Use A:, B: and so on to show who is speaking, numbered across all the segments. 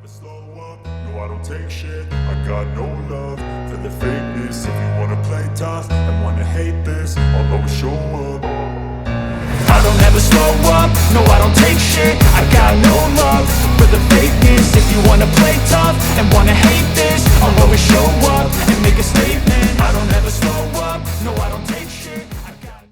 A: slow up, no I don't take shit. I got no love for the fakeness. If you wanna play tough and wanna hate this, I'll always show up.
B: I don't ever slow up, no I don't take shit. I got no love for the fakeness. If you wanna play tough and wanna hate this, I'll always show up and make a statement. I don't ever slow up, no I don't take shit. I got...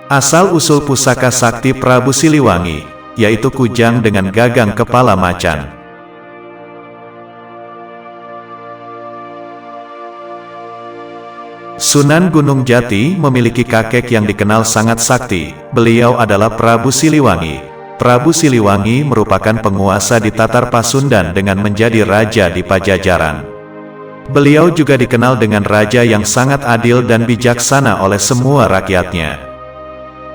C: Asal-usul pusaka sakti Prabu Siliwangi, yaitu kujang dengan gagang kepala macan. Sunan Gunung Jati memiliki kakek yang dikenal sangat sakti. Beliau adalah Prabu Siliwangi. Prabu Siliwangi merupakan penguasa di Tatar Pasundan dengan menjadi raja di Pajajaran. Beliau juga dikenal dengan raja yang sangat adil dan bijaksana oleh semua rakyatnya.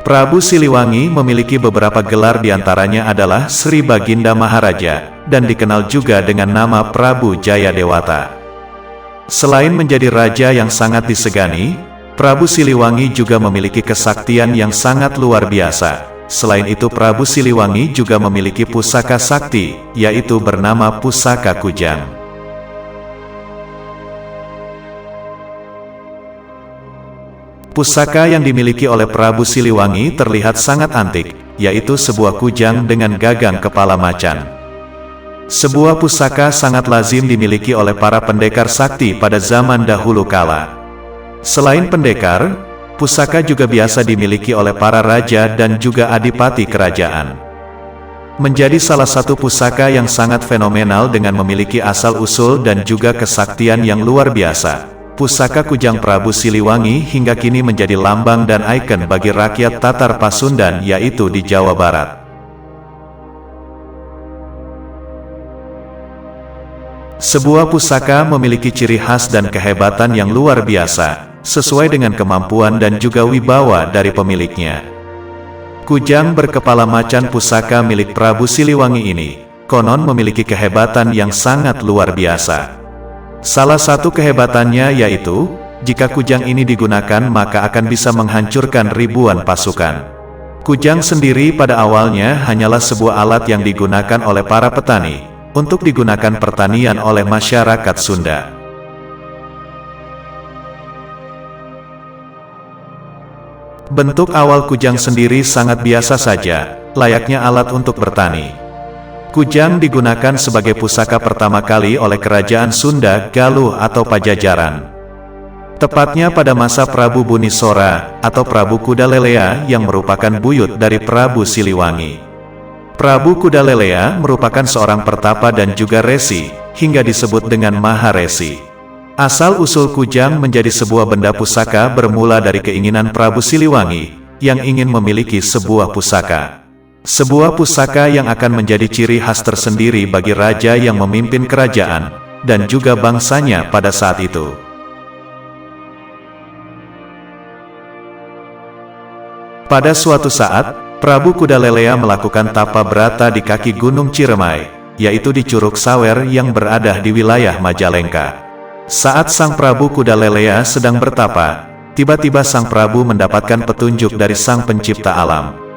C: Prabu Siliwangi memiliki beberapa gelar, diantaranya adalah Sri Baginda Maharaja, dan dikenal juga dengan nama Prabu Jayadewata. Selain menjadi raja yang sangat disegani, Prabu Siliwangi juga memiliki kesaktian yang sangat luar biasa. Selain itu, Prabu Siliwangi juga memiliki pusaka sakti, yaitu bernama Pusaka Kujang. Pusaka yang dimiliki oleh Prabu Siliwangi terlihat sangat antik, yaitu sebuah kujang dengan gagang kepala macan. Sebuah pusaka sangat lazim dimiliki oleh para pendekar sakti pada zaman dahulu kala. Selain pendekar, pusaka juga biasa dimiliki oleh para raja dan juga adipati kerajaan. Menjadi salah satu pusaka yang sangat fenomenal dengan memiliki asal-usul dan juga kesaktian yang luar biasa. Pusaka Kujang Prabu Siliwangi hingga kini menjadi lambang dan ikon bagi rakyat Tatar Pasundan, yaitu di Jawa Barat. Sebuah pusaka memiliki ciri khas dan kehebatan yang luar biasa, sesuai dengan kemampuan dan juga wibawa dari pemiliknya. Kujang berkepala macan pusaka milik Prabu Siliwangi ini, konon memiliki kehebatan yang sangat luar biasa. Salah satu kehebatannya yaitu, jika kujang ini digunakan maka akan bisa menghancurkan ribuan pasukan. Kujang sendiri pada awalnya hanyalah sebuah alat yang digunakan oleh para petani, untuk digunakan pertanian oleh masyarakat Sunda. Bentuk awal kujang sendiri sangat biasa saja, layaknya alat untuk bertani. Kujang digunakan sebagai pusaka pertama kali oleh Kerajaan Sunda, Galuh atau Pajajaran. Tepatnya pada masa Prabu Bunisora, atau Prabu Kudalelea yang merupakan buyut dari Prabu Siliwangi. Prabu Kudalelea merupakan seorang pertapa dan juga resi, hingga disebut dengan Maharesi. Asal-usul kujang menjadi sebuah benda pusaka bermula dari keinginan Prabu Siliwangi, yang ingin memiliki sebuah pusaka. Sebuah pusaka yang akan menjadi ciri khas tersendiri bagi raja yang memimpin kerajaan, dan juga bangsanya pada saat itu. Pada suatu saat, Prabu Kudalelea melakukan tapa brata di kaki Gunung Ciremai, yaitu di Curug Sawer yang berada di wilayah Majalengka. Saat Sang Prabu Kudalelea sedang bertapa, tiba-tiba Sang Prabu mendapatkan petunjuk dari Sang Pencipta Alam.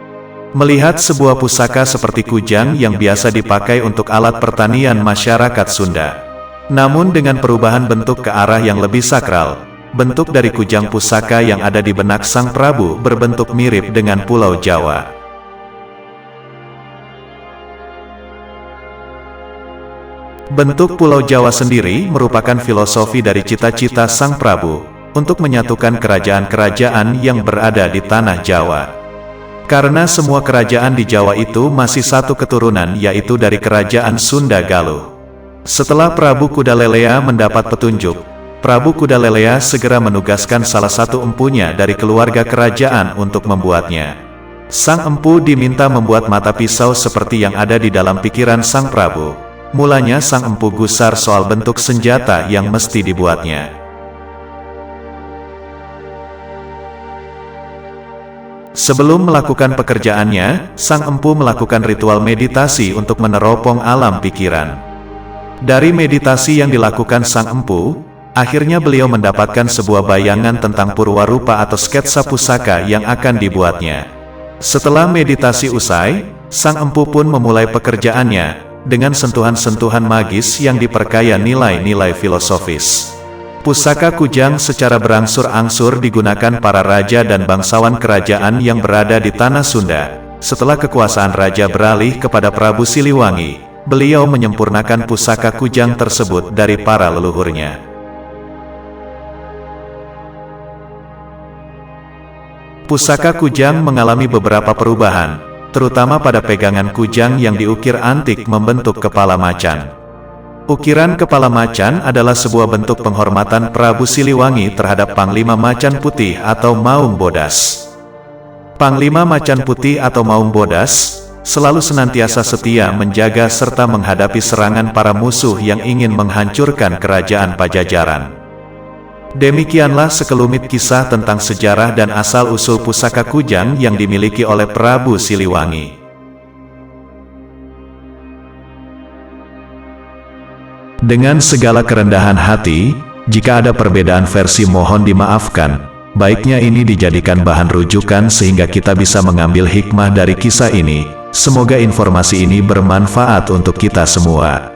C: Melihat sebuah pusaka seperti kujang yang biasa dipakai untuk alat pertanian masyarakat Sunda. Namun dengan perubahan bentuk ke arah yang lebih sakral, bentuk dari kujang pusaka yang ada di benak Sang Prabu berbentuk mirip dengan Pulau Jawa. Bentuk Pulau Jawa sendiri merupakan filosofi dari cita-cita Sang Prabu untuk menyatukan kerajaan-kerajaan yang berada di tanah Jawa. Karena semua kerajaan di Jawa itu masih satu keturunan, yaitu dari Kerajaan Sunda Galuh. Setelah Prabu Kudalelea mendapat petunjuk, Prabu Kudalelea segera menugaskan salah satu empunya dari keluarga kerajaan untuk membuatnya. Sang empu diminta membuat mata pisau seperti yang ada di dalam pikiran Sang Prabu. Mulanya Sang empu gusar soal bentuk senjata yang mesti dibuatnya. Sebelum melakukan pekerjaannya, Sang empu melakukan ritual meditasi untuk meneropong alam pikiran. Dari meditasi yang dilakukan Sang empu, akhirnya beliau mendapatkan sebuah bayangan tentang purwarupa atau sketsa pusaka yang akan dibuatnya. Setelah meditasi usai, sang empu pun memulai pekerjaannya, dengan sentuhan-sentuhan magis yang diperkaya nilai-nilai filosofis. Pusaka kujang secara berangsur-angsur digunakan para raja dan bangsawan kerajaan yang berada di tanah Sunda. Setelah kekuasaan raja beralih kepada Prabu Siliwangi, beliau menyempurnakan pusaka kujang tersebut dari para leluhurnya. Pusaka kujang mengalami beberapa perubahan, terutama pada pegangan kujang yang diukir antik membentuk kepala macan. Ukiran kepala macan adalah sebuah bentuk penghormatan Prabu Siliwangi terhadap Panglima Macan Putih atau Maung Bodas. Panglima Macan Putih atau Maung Bodas selalu senantiasa setia menjaga serta menghadapi serangan para musuh yang ingin menghancurkan kerajaan Pajajaran. Demikianlah sekelumit kisah tentang sejarah dan asal-usul pusaka kujang yang dimiliki oleh Prabu Siliwangi. Dengan segala kerendahan hati, jika ada perbedaan versi mohon dimaafkan. Baiknya ini dijadikan bahan rujukan sehingga kita bisa mengambil hikmah dari kisah ini. Semoga informasi ini bermanfaat untuk kita semua.